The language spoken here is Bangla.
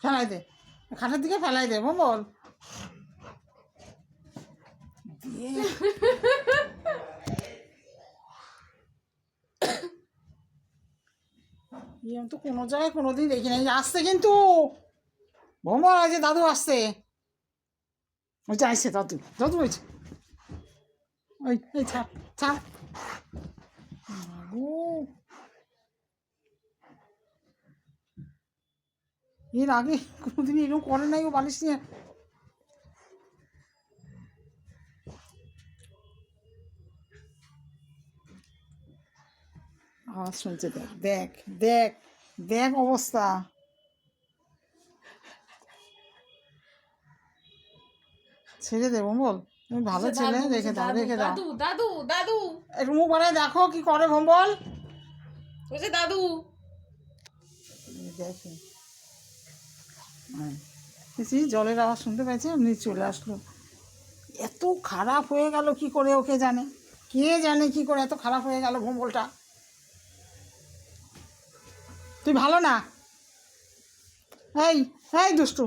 ফেলাই দে, খাটের দিকে ফেলাই দে ভম্বল। আমি তো কোনো জায়গায় কোনোদিন দেখি নাই। আসছে কিন্তু ভম্বল, আছে দাদু আসছে। ওই যে আসছে দাদু, দাদু হয়েছে। ওই এই ছাড় ছাড়। এর আগে কোনোদিন এরকম করে নাই ও বালিশ নিয়ে। আওয়াজ শুনছে, দেখ দেখ দেখ দেখ অবস্থা। ছেড়ে দেবো বল, তুমি ভালো ছেলে, রেখে দাও রেখে দাও। দাদু দাদু দাদু একটু মুখ বানায় দেখো কি করে ভম্বল। ওই যে দাদু দেখে জলের আওয়াজ শুনতে পাইছে, এমনি চলে আসলো। এত খারাপ হয়ে গেল কি করে, ওকে জানে, কে জানে কি করে এত খারাপ হয়ে গেল ভম্বলটা। তুই ভালো না, এই এই দুষ্টু।